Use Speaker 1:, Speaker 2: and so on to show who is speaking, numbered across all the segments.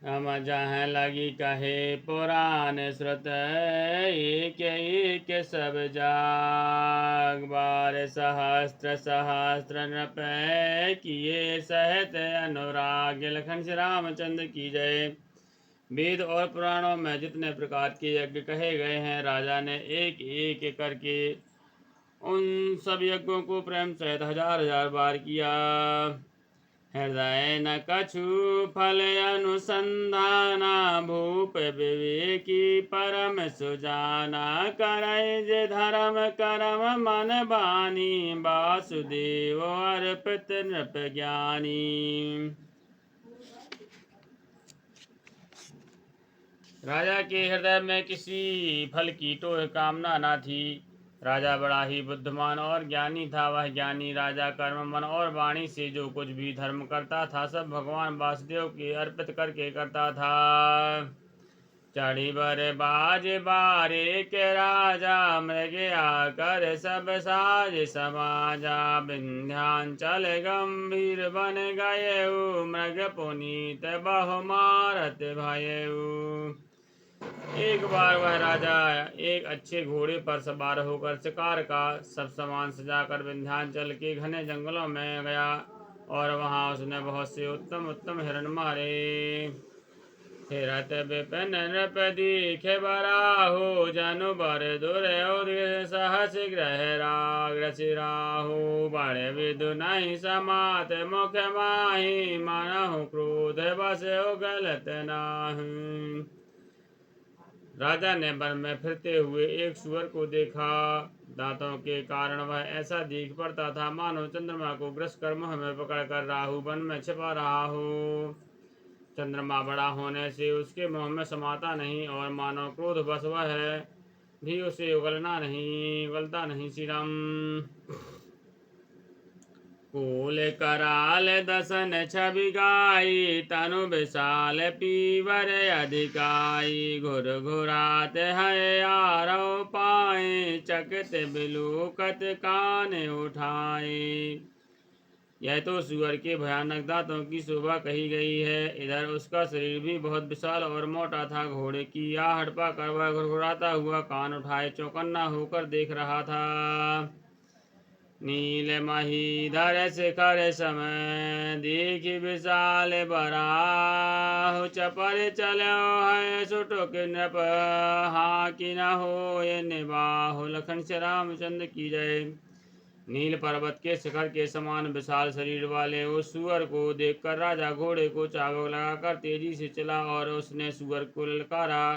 Speaker 1: हम जहाँ लगी कहे पुराण श्रुत एक एक सब जाग बार सहस्त्र सहस्त्र नृप किए सहत अनुराग। लखन श्री रामचंद्र की जय। वेद और पुराणों में जितने प्रकार के यज्ञ कहे गए हैं, राजा ने एक एक करके उन सब यज्ञों को प्रेम सहित हजार हजार बार किया। हृदय न कछु फल अनुसंधाना भूप विवेकी परम सुजाना। करय जे धर्म करम मन बानी वासुदेव अर्पित नृप ज्ञानी। राजा के हृदय में किसी फल की तो कामना न थी। राजा बड़ा ही बुद्धिमान और ज्ञानी था। वह ज्ञानी राजा कर्म मन और वाणी से जो कुछ भी धर्म करता था, सब भगवान वासुदेव के अर्पित करके करता था। चढ़ी बर बाज बारे के राजा मृग आकर सब साज समाजा। विंध्याचल गंभीर बन गये मृग पुनीत बहु मारत भयऊ। एक बार वह राजा एक अच्छे घोड़े पर सवार होकर शिकार का सब सामान सजाकर विंध्याचल के घने जंगलों में गया और वहां उसने बहुत से उत्तम उत्तम हिरण मारे। फिरत विपिन नृप दीखे बराहो जनु बर दुर्योधन सहस ग्रह राग्रसिराहो। बड़े विदु नहीं समात मुख माही मनहु क्रोध बस गलत नाही। राजा ने वन में फिरते हुए एक सुअर को देखा। दांतों के कारण वह ऐसा दिख पड़ता था मानो चंद्रमा को ग्रस कर मुंह में पकड़कर राहु वन में छिपा रहा हो। चंद्रमा बड़ा होने से उसके मुंह में समाता नहीं और मानो क्रोध बस वह भी उसे उगलता नहीं। श्री राम। कुल कराल दसन छवि गाई तनु विशाल पीवर अधिकाई। घुर घुरात है आरव पाए चकित बिलुकत कान उठाए। यह तो सुअर के भयानक दांतों की शोभा कही गई है। इधर उसका शरीर भी बहुत विशाल और मोटा था। घोड़े की आहट पाकर वह घुरघुराता हुआ कान उठाए चौकन्ना होकर देख रहा था। नील महीधर शिखर समय देखी विशाल बराहु। चपर चलो है सुटुक नृप हाँ कि न हो ये निबाहु। लखन श्री रामचंद्र की जय। नील पर्वत के शिखर के समान विशाल शरीर वाले उस सुअर को देखकर राजा घोड़े को चाबुक लगाकर तेजी से चला और उसने सुअर को ललकारा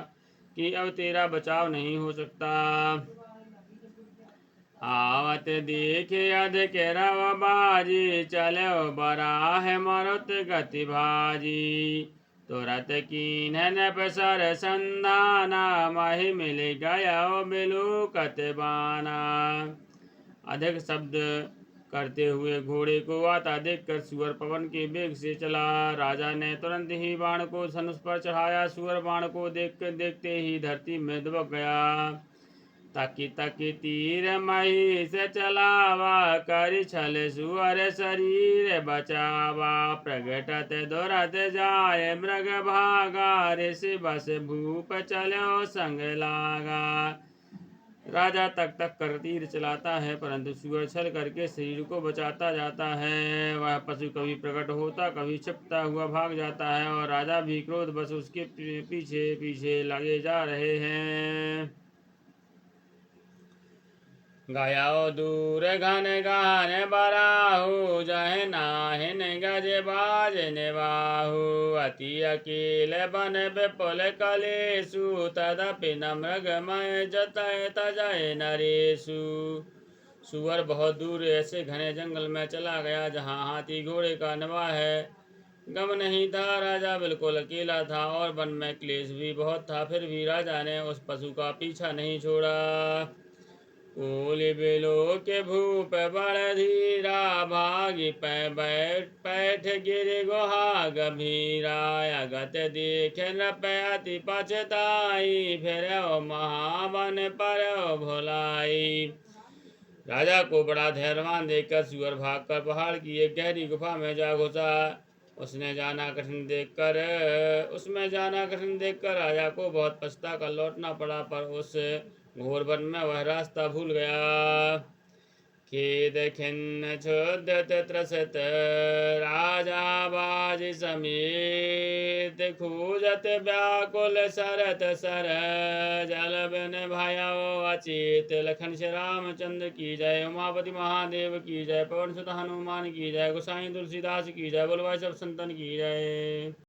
Speaker 1: कि अब तेरा बचाव नहीं हो सकता। आवत देखे अधिक रव बाजी चलो बराह मरुत गति भाजी। तुरत कीन नपसर संधाना मही मिल गया बिलुकत बाना। अधिक शब्द करते हुए घोड़े को आता देखकर सुअर पवन के वेग से चला। राजा ने तुरंत ही बाण को धनुष पर चढ़ाया। सुअर बाण को देखते ही धरती में दुबक गया। ताकि तीर मही से चलावा कर छल सुअर शरीर बचावा। प्रगटत दुरत जाय मृग भागा ऋषि बस भूप चलो संग लागा। राजा तक तक कर तीर चलाता है परंतु सुअर छल करके शरीर को बचाता जाता है। वह पशु कभी प्रकट होता कभी छिपता हुआ भाग जाता है और राजा भी क्रोध बस उसके पीछे पीछे लगे जा रहे हैं। गयो दूर घन गहन बराहु जह नाहिन गज बाज निबाहु। अति अकेल बन विपुल कलेसु तदपि न मृगमय जतय तजय नरेशु। सुअर बहुत दूर ऐसे घने जंगल में चला गया जहाँ हाथी घोड़े का निवास है गम नहीं था। राजा बिल्कुल अकेला था और वन में क्लेश भी बहुत था। फिर भी राजा ने उस पशु का पीछा नहीं छोड़ा। कुल बिलो के भूप बड़ धीरा भागी पैठ गिर गुहा गभीरा। अगत देख नृप अति पछताई फिर महावन पर भुलाई। राजा को बड़ा धैर्यवान देखकर सुअर भागकर पहाड़ की एक गहरी गुफा में जा घुसा उसमें जाना कठिन देखकर राजा को बहुत पछता कर लौटना पड़ा, पर उस घोर वन में वह रास्ता भूल गया। खेद खिन्न क्षुब्ध त्रस्त राजा बाज समेत, खूजत व्याकुल सरत सर जल बिन भयउ अचेत। लखन श्री रामचंद्र की जय, उमापति महादेव की जय, पवन सुत हनुमान की जय, गोसाई तुलसीदास की जय, बोलो भाई सब संतन की जय।